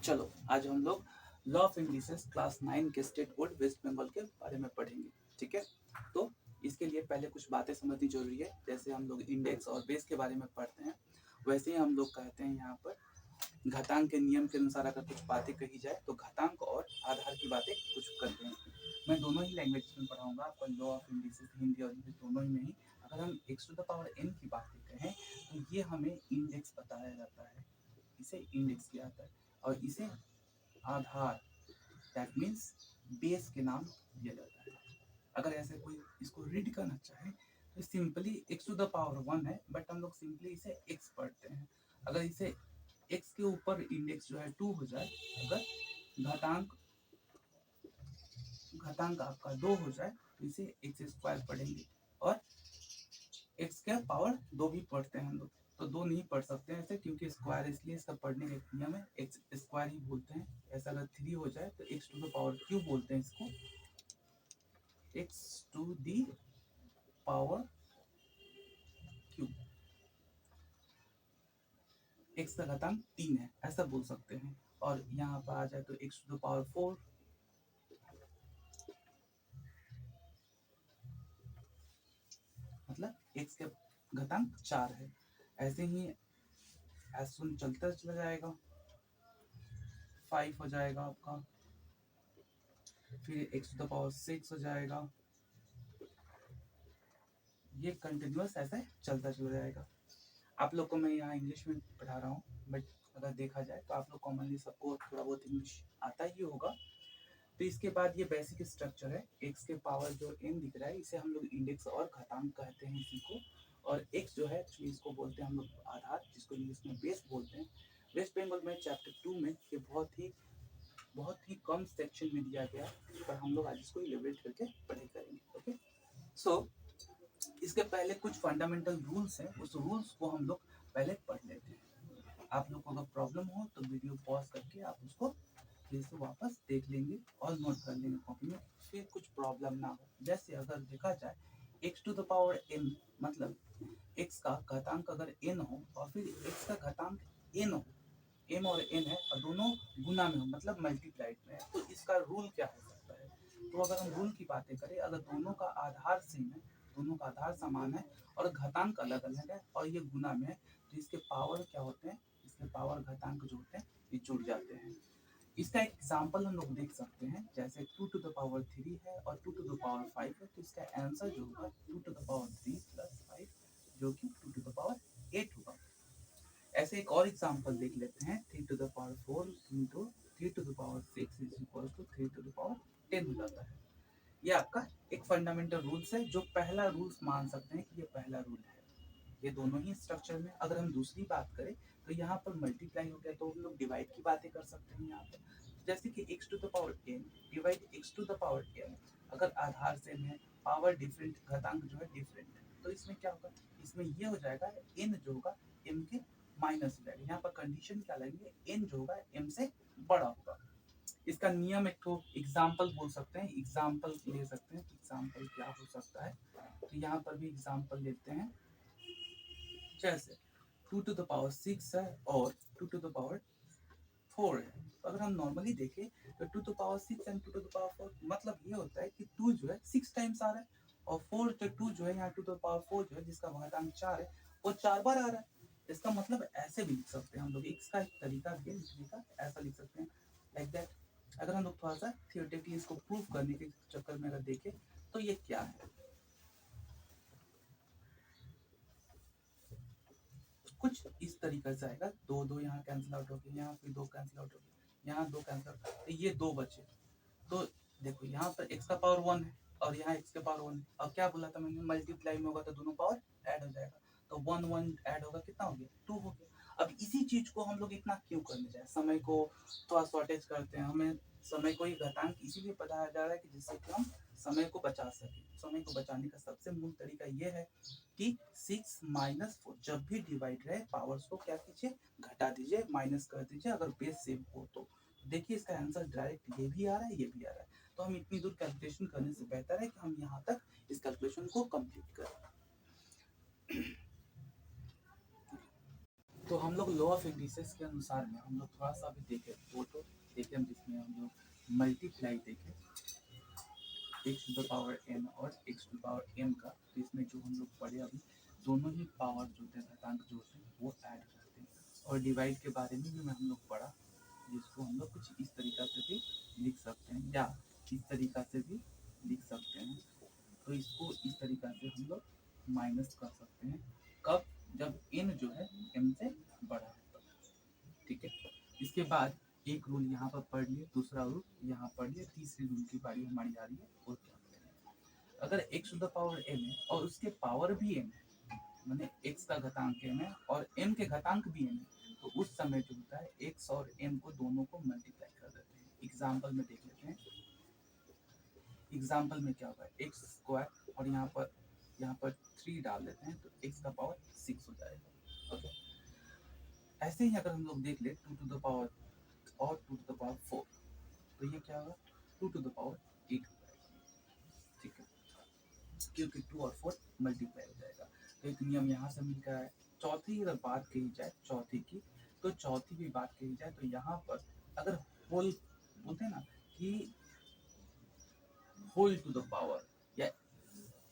चलो आज हम लोग लॉ ऑफ इंडिसेस क्लास 9 के स्टेट बोर्ड वेस्ट बंगाल के बारे में पढ़ेंगे। ठीक है, तो इसके लिए पहले कुछ बातें समझनी जरूरी है। जैसे हम लोग इंडेक्स और बेस के बारे में पढ़ते हैं, वैसे ही हम लोग कहते हैं यहाँ पर घातांक के नियम के अनुसार अगर कुछ बातें कही जाए तो घातांक और आधार की बातें कुछ करते हैं। मैं दोनों ही लैंग्वेज में पढ़ाऊंगा आपको, लॉ ऑफ इंडिसेस हिंदी और इंग्लिश दोनों ही में ही। अगर हम x to the power n की बातें कहें तो ये हमें इंडेक्स बताया जाता है, इसे इंडेक्स किया जाता है, और इसे आधार दैट मीन्स बेस के नाम दिया जाता है। अगर ऐसे कोई इसको रीड करना चाहे तो simply x to the power 1 है, बट हम लोग सिंपली इसे x पढ़ते हैं। अगर इसे x के ऊपर इंडेक्स जो है 2 हो जाए, अगर घातांक घातांक आपका 2 हो जाए तो इसे x स्क्वायर पढ़ेंगे, और x का पावर 2 भी पढ़ते हैं हम लोग। तो 2 नहीं पढ़ सकते हैं ऐसे, क्योंकि स्क्वायर इसलिए इसका पढ़ने का एक नियम है, एक्स स्क्वायर ही बोलते हैं। ऐसा अगर 3 हो जाए तो x to the power cube बोलते हैं इसको, x to the power cube. x का घातांक 3 है ऐसा बोल सकते हैं। और यहाँ पर आ जाए तो x टू द पावर 4, मतलब x के घातांक 4 है। ऐसे ही एस1 चलता चला जाएगा, 5 हो जाएगा आपका, फिर x टू द पावर 6 हो जाएगा। ये कंटिन्यूअस ऐसे चलता चला जाएगा। आप लोग को मैं यहाँ इंग्लिश में पढ़ा रहा हूँ, बट अगर देखा जाए तो आप लोग कॉमनली सबको थोड़ा बहुत इंग्लिश आता ही होगा। तो इसके बाद ये बेसिक स्ट्रक्चर है। x के पावर जो n दिख रहा है इसे हम लोग इंडेक्स और घातांक कहते हैं इसी को, और x जो है एक्चुअली इसको बोलते हैं हम लोग आधार, जिसको इंग्लिश में बेस बोलते हैं। वेस्ट बंगाल में चैप्टर 2 में ये बहुत ही कम सेक्शन में दिया गया, पर हम लोग आज इसको इलेबरेट करके पढ़ाई करेंगे। ओके, सो इसके पहले कुछ फंडामेंटल रूल्स हैं, उस रूल्स को हम लोग पहले पढ़ लेते हैं। आप लोग को अगर प्रॉब्लम हो तो वीडियो पॉज करके आप उसको फिर से वापस देख लेंगे और नोट कर लेंगे कॉपी में, फिर कुछ प्रॉब्लम ना हो। जैसे अगर देखा जाए x to the power n, मतलब x का घातांक अगर n हो और फिर x का घातांक n हो, m और n है और दोनों गुना में हो, मतलब मल्टीप्लाइड में है, तो इसका रूल क्या हो सकता है। तो अगर हम रूल की बातें करें, अगर दोनों का आधार सेम है, दोनों का आधार समान है और घातांक अलग अलग है और ये गुना में है, तो इसके पावर क्या होते हैं, इसके पावर घातांक जो होते हैं ये जुड़ जाते हैं। इसका एक एग्जाम्पल हम लोग देख सकते हैं, जैसे 2 टू द पावर 3 है और 2 टू द पावर 5 है, तो इसका आंसर जो होगा 2 टू द पावर 3 प्लस 5, जो कि 2 टू द पावर 8 होगा। ऐसे एक और एग्जाम्पल देख लेते हैं, 3 to the power 4 into 3 to the power 6 is equal to 3 to the power 10 हो जाता है। ये आपका एक फंडामेंटल रूल्स है, जो पहला रूल्स मान सकते हैं कि ये पहला रूल है। ये दोनों ही स्ट्रक्चर में। अगर हम दूसरी बात करें तो यहाँ पर मल्टीप्लाई हो गया, तो हम लोग डिवाइड की बातें कर सकते हैं यहाँ पर। जैसे कि x to the power n divide x to the power n, अगर आधार सेम है, पावर डिफरेंट, घातांक जो है डिफरेंट है, तो इसमें क्या होगा, इसमें ये हो जाएगा n जो होगा m के माइनस हो जाएगा। यहाँ पर कंडीशन क्या लगेगी, n जो होगा m से बड़ा होगा। इसका नियम एक तो एग्जाम्पल बोल सकते हैं, एग्जाम्पल ले सकते हैं। एग्जाम्पल क्या हो सकता है, तो यहाँ पर भी एग्जाम्पल लेते हैं। जैसे 2 टू द पावर 6 है और 2 टू द पावर 4 है। तो अगर हम नॉर्मली देखें तो 2 to power 6 and 2 to the power 4, मतलब ये होता है कि 2 जो है 6 टाइम्स आ रहा है, और 4 जो 2 जो है यहाँ 2 टू द पावर 4 जो है जिसका घातांक 4 है वो 4 बार आ रहा है। इसका मतलब ऐसे भी लिख सकते हैं हम लोग, x का एक तरीका भी है लिखने का, ऐसा लिख सकते हैं लाइक दैट। अगर हम लोग थोड़ा सा थियोरेटिकली इसको प्रूव करने के चक्कर में अगर देखें तो ये क्या है, कुछ इस तरीके से आएगा। दो दो यहाँ कैंसिल आउट हो गए, यहाँ फिर दो कैंसिल आउट हो गए, यहाँ दो कैंसिल आउट, तो ये दो बचे। तो देखो यहाँ पर x का पावर 1 है और यहाँ x के पावर 1 है, और क्या बोला था मैंने, मल्टीप्लाई में होगा तो दोनों पावर ऐड हो जाएगा, तो 1 1 ऐड होगा, कितना हो गया, 2 हो गया। अब इसी चीज को हम लोग इतना क्यों करने जाए, समय को थोड़ा शॉर्टेज करते हैं। हमें समय को ही घातांक इसीलिए बताया जा रहा है कि जिससे कि हम समय को बचा सके। समय को बचाने का सबसे मूल तरीका ये है कि 6 माइनस 4 जब भी डिवाइड रहे पावर्स को क्या कीजिए, घटा दीजिए, माइनस कर दीजिए, अगर बेस सेम हो तो। देखिए इसका आंसर डायरेक्ट ये भी आ रहा है, ये भी आ रहा है, तो हम इतनी दूर कैलकुलेशन करने से बेहतर है कि हम यहाँ तक इस कैलकुलेशन को कंप्लीट करें। तो हम लोग लॉ ऑफ इंडिसेस के अनुसार में हम लोग थोड़ा सा भी देखें, वो तो मल्टीप्लाई देखें x to the power n और x to the power m का, तो इसमें जो हम लोग पढ़े अभी दोनों ही पावर जो होते हैं घातांक जो होते हैं वो ऐड करते हैं। और डिवाइड के बारे में भी हम लोग पढ़ा, जिसको हम लोग कुछ इस तरीका से भी लिख सकते हैं या इस तरीका से भी लिख सकते हैं। तो इसको इस तरीका से हम लोग माइनस कर सकते हैं, कब? जब n जो है m से बड़ा है। ठीक है, इसके बाद एक रूल यहाँ पर पढ़ लिए, दूसरा रूल यहाँ पढ़ लिए, तीसरी रूल की बारी हमारी आ रही है। और क्या करें? अगर x to the power m है और उसके पावर भी m है, माने x का घातांक m है और m के घातांक भी m है, तो उस समय जो होता है x और m को दोनों को मल्टीप्लाई कर देते हैं। एग्जाम्पल में देख लेते हैं। एग्जाम्पल में क्या होगा, एक्स स्क्वायर और यहाँ पर 3 डाल देते हैं तो x का पावर 6 हो जाएगा। ओके, ऐसे ही अगर हम लोग देख ले 2 टू द पावर और 2 टू द पावर 4, तो ये क्या होगा 2 टू द पावर 8 हो जाएगा। ठीक है, क्योंकि 2 और 4 मल्टीप्लाई हो जाएगा। तो एक नियम यहाँ से मिल गया है। चौथी अगर बात कही जाए चौथी की, तो चौथी भी बात कही जाए तो यहाँ पर अगर होल बोलते हैं ना कि होल टू द पावर या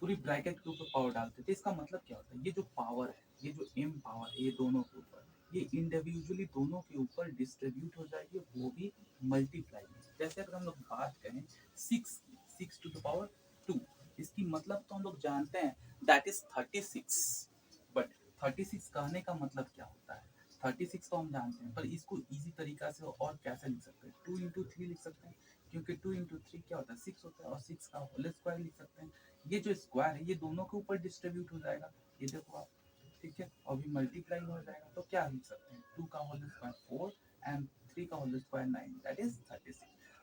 पूरी ब्रैकेट के ऊपर पावर डालते थे, इसका मतलब क्या होता है, ये जो पावर है, ये जो m पावर है, ये दोनों के ऊपर, ये इंडिविजुअली दोनों के ऊपर डिस्ट्रीब्यूट हो जाएगी, वो भी मल्टीप्लाई। जैसे अगर हम लोग बात करें 6 टू द पावर 2, इसकी मतलब तो हम लोग जानते हैं दैट इज 36, बट 36 कहने का मतलब क्या होता है, 36 को हम जानते हैं, पर इसको इजी तरीका से और कैसे लिख सकते हैं, 2 इंटू 3 लिख सकते हैं, क्योंकि 2 इंटू 3 क्या होता है 6 होता है, और 6 का होल स्क्वायर लिख सकते हैं। ये जो स्क्वायर है ये दोनों के ऊपर डिस्ट्रीब्यूट हो जाएगा, ये देखो आप। ठीक है, और भी मल्टीप्लाई हो जाएगा, तो क्या लिख सकते हैं 2 का होल स्क्वायर 4 एंड 3 का होल स्क्वायर 9, दैट इज 36।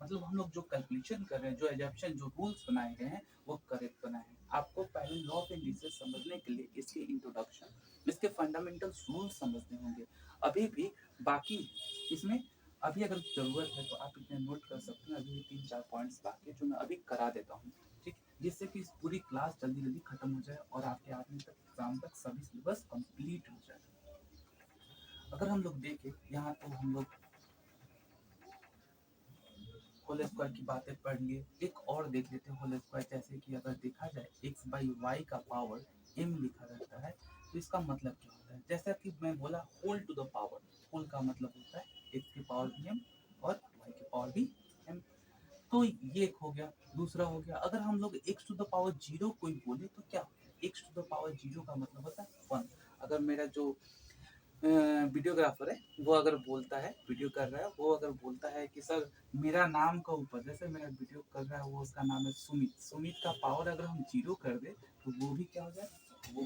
मतलब हम लोग जो कैलकुलेशन कर रहे हैं, जो एजम्पशन, जो रूल्स बनाए गए हैं वो करेक्ट बनाए हैं। आपको पहले लॉ ऑफ इंडिसेस समझने के लिए इसके इंट्रोडक्शन, इसके फंडामेंटल्स रूल्स समझने होंगे। अभी भी बाकी इसमें अभी अगर जरूरत है तो आप इतने नोट कर सकते हैं। अभी 3-4 पॉइंट्स बाकी जो मैं अभी करा देता हूँ, ठीक, जिससे कि इस पूरी क्लास जल्दी जल्दी खत्म हो जाए और आपके आदमी तक एग्जाम तक सभी सिलेबस कंप्लीट हो जाए। अगर हम लोग देखें यहाँ तो हम लोग होल स्क्वायर की बातें पढ़ लिए, एक और देख लेते हैं होल स्क्वायर। जैसे कि अगर देखा जाए x बाई वाई का पावर m लिखा रहता है, तो इसका मतलब क्या होता है, जैसा कि मैं बोला whole to the power, whole का मतलब होता है x की पावर भी m और y की पावर भी m। तो ये एक हो गया। दूसरा हो गया अगर हम लोग x टू द पावर 0 कोई बोले तो क्या होता है, x टू द पावर 0 का मतलब होता है 1। अगर मेरा जो वीडियोग्राफर है वो अगर बोलता है, वीडियो कर रहा है, वो अगर बोलता है कि सर मेरा नाम का ऊपर, जैसे मेरा वीडियो कर रहा है वो उसका नाम है सुमित, सुमित का पावर अगर हम 0 कर दे तो वो भी क्या हो जाए, वो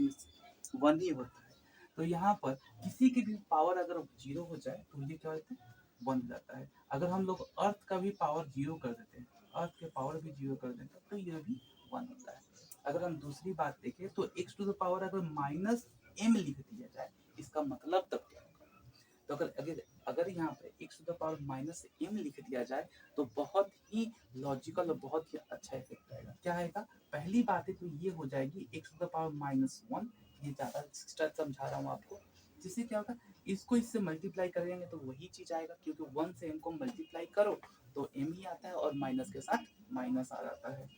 1 ही होता है। तो यहाँ पर किसी की भी पावर अगर 0 हो जाए तो ये क्या होता है, 1 हो जाता है। अगर हम लोग अर्थ का भी पावर 0 कर देते हैं, अर्थ के पावर भी 0 कर देते हैं, तो ये भी 1 होता है। अगर हम दूसरी बात देखें तो x टू द पावर अगर माइनस m लिख दिया जाए, इसका मतलब तब क्या होगा, तो अगर यहाँ पे x to the power minus m लिख दिया जाए तो बहुत ही लॉजिकल और बहुत ही अच्छा इफेक्ट आएगा। क्या आएगा, पहली बात है तो ये हो जाएगी x to the power minus 1, ये ज्यादा समझा रहा हूँ आपको, जिससे क्या होगा इसको इससे मल्टीप्लाई करेंगे तो वही चीज आएगा, क्योंकि 1 से m को मल्टीप्लाई करो तो m ही आता है और माइनस के साथ माइनस आ जाता है।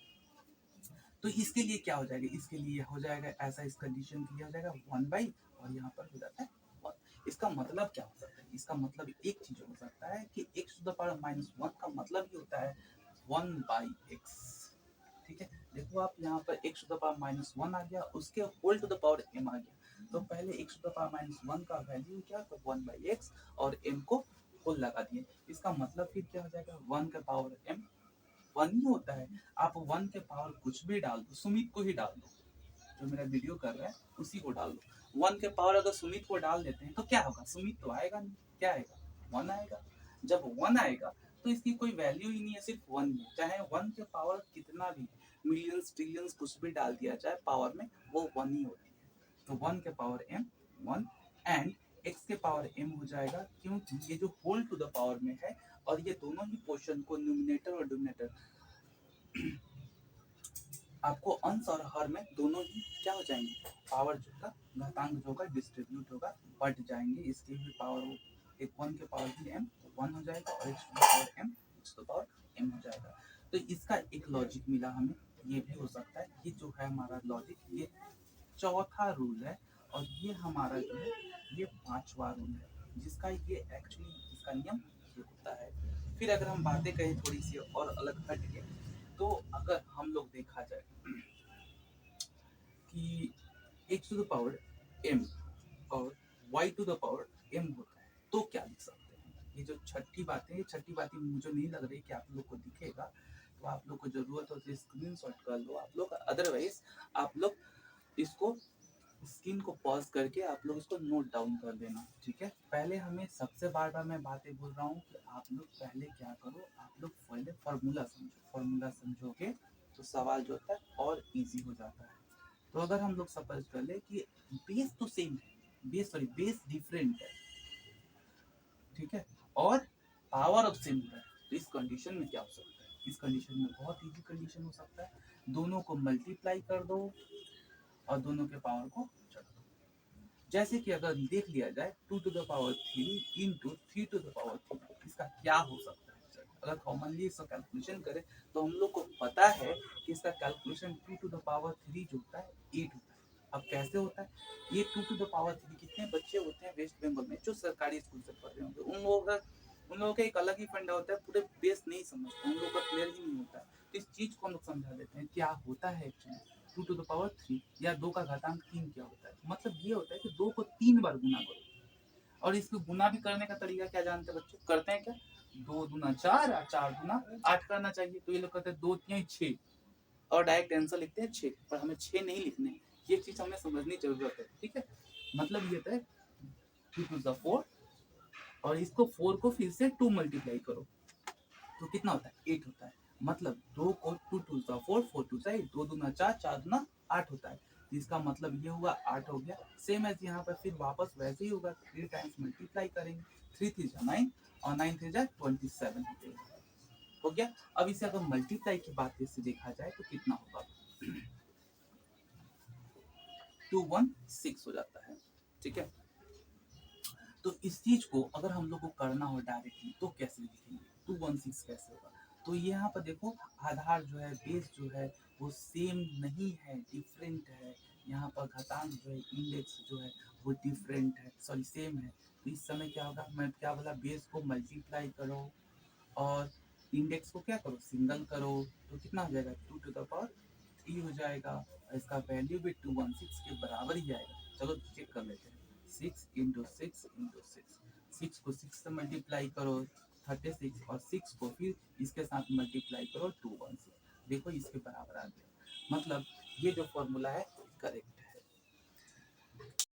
तो इसके लिए क्या हो जाएगा, इसके लिए हो जाएगा ऐसा, इस कंडीशन के लिए हो जाएगा 1 बाई, और यहाँ पर हो जाता है 1। इसका मतलब क्या हो सकता है, इसका मतलब एक चीज हो सकता है कि x to the power minus 1 का मतलब ही होता है 1 बाई x। ठीक है, देखो आप यहाँ पर x to the power minus 1 आ गया, उसके whole to the power m आ गया, तो पहले x to the power minus 1 का वैल्यू क्या, तो 1 बाई x और m को होल लगा दिए। इसका मतलब फिर क्या हो जाएगा, 1 का पावर m 1 ही होता है। आप 1 के पावर कुछ भी डाल दो, सुमित को ही डाल दो, जो मेरा वीडियो कर रहा है उसी को डाल दो। 1 के पावर अगर सुमित को डाल देते हैं तो क्या होगा, सुमित तो आएगा नहीं, क्या आएगा 1 आएगा। जब 1 आएगा तो इसकी कोई वैल्यू ही नहीं है, सिर्फ 1 ही है। चाहे 1 के पावर कितना भी मिलियंस ट्रिलियंस कुछ भी डाल दिया जाए पावर में, वो 1 ही होती है। तो 1 के पावर m 1 एंड x के पावर m हो जाएगा, क्योंकि ये जो होल टू द पावर में है और ये दोनों ही पोर्शन को न्यूमिनेटर और डिनोमिनेटर आपको अंश और हर में दोनों ही क्या हो जाएंगे, पावर जो का घातांक जो का डिस्ट्रीब्यूट होगा, बढ़ जाएंगे। इसकी भी पावर एक 1 के पावर भी m 1 हो जाएगा और x to the power m x to the power m हो जाएगा। तो इसका एक लॉजिक मिला हमें, ये भी हो सकता है। ये जो है हमारा लॉजिक, ये चौथा रूल है, और ये हमारा जो है ये पांचवा रूल है, जिसका ये एक्चुअली इसका नियम ये होता है। फिर अगर हम बातें करें थोड़ी सी और अलग हट के, तो अगर हम लोग देखा जाए कि x to the power m और y to the power m होता है, तो क्या लिख सकते हैं? ये जो छठी बातें मुझे नहीं लग रही कि आप लोग को दिखेगा, तो आप लोग को जरूरत हो तो स्क्रीनशॉट कर लो आप लोग, अदरवाइज आप लोग इसको स्क्रीन को पॉज करके आप लोग इसको नोट डाउन कर लेना, ठीक है। पहले हमें सबसे बार मैं बातें बोल रहा हूँ कि आप लोग पहले क्या करो, आप लोग पहले फॉर्मूला समझोगे तो सवाल जो होता है और इजी हो जाता है। तो अगर हम लोग सपोज कर ले कि बेस तो सेम है, बेस डिफरेंट है, ठीक है, और पावर ऑफ सेम है, तो इस कंडीशन में क्या हो सकता है? इस कंडीशन में बहुत इजी कंडीशन हो सकता है, दोनों को मल्टीप्लाई कर दो और दोनों के पावर को चढ़ा दो। जैसे कि अगर देख लिया जाए 2 to the power 3 into 3 to the power 3, इसका क्या हो सकता है? अगर कॉमनली इसका कैलकुलेशन करें तो हम लोग को पता है कि इसका कैलकुलेशन 2 टू द पावर 3 जो होता है 8 होता है। अब कैसे होता है ये 2 टू द पावर 3? कितने बच्चे होते हैं वेस्ट बंगाल में जो सरकारी स्कूल से पढ़ रहे होंगे, उन लोगों का एक अलग ही फंडा होता है, पूरे बेस नहीं समझते, उन लोगों का क्लियर ही नहीं होता है। तो इस चीज को हम लोग समझा देते हैं क्या होता है एक्चुअली 2 टू द पावर 3 या 2 का घातांक 3 क्या होता है। मतलब ये होता है कि 2 को 3 बार गुना करो, और इसको गुना भी करने का तरीका क्या जानते हैं बच्चों? करते हैं क्या? 2 दूना 4 और 4 दूना 8 करना चाहिए। तो ये लोग कहते हैं 2 3 6 और डायरेक्ट आंसर लिखते हैं 6, पर हमें 6 नहीं लिखने, ये चीज हमें समझनी जरूरत है, ठीक है। मतलब ये है 2 टू द 4 और इसको 4 को फिर से 2 मल्टीप्लाई करो तो कितना होता है 8 होता है। मतलब 2 को 2 टू द 4 4 टू 8, 2 दूना 4 4 दूना 8 होता है। इसका मतलब ये हुआ 8 हो गया। सेम एज यहाँ पर फिर वापस वैसे ही होगा, 3 टाइम्स मल्टीप्लाई करेंगे, 3 3 जा 9 और 9 3 जा 27 हो गया। अब इसे अगर मल्टीप्लाई की बात से देखा जाए तो कितना होगा? 216 हो जाता है, ठीक है। तो इस चीज को अगर हम लोग को करना हो डायरेक्टली तो कैसे लिखेंगे? 216 कैसे होगा? तो यहाँ पर देखो आधार जो है, बेस जो है वो सेम नहीं है, डिफरेंट है। यहाँ पर घातांक जो है, इंडेक्स जो है वो डिफरेंट है, सॉरी सेम है। तो इस समय क्या होगा, मैं क्या बोला, बेस को मल्टीप्लाई करो और इंडेक्स को क्या करो, सिंगल करो, तो कितना हो जाएगा 2 टू द पावर 3 हो जाएगा। और इसका वैल्यू भी 216 के बराबर ही आएगा। चलो चेक कर लेते हैं। 6 इंटू 6 इंटू 6, 6 को 6 से मल्टीप्लाई करो 36, और 6 को फिर इसके साथ मल्टीप्लाई करो 216, देखो इसके बराबर आ गया। मतलब ये जो फॉर्मूला है करेक्ट है।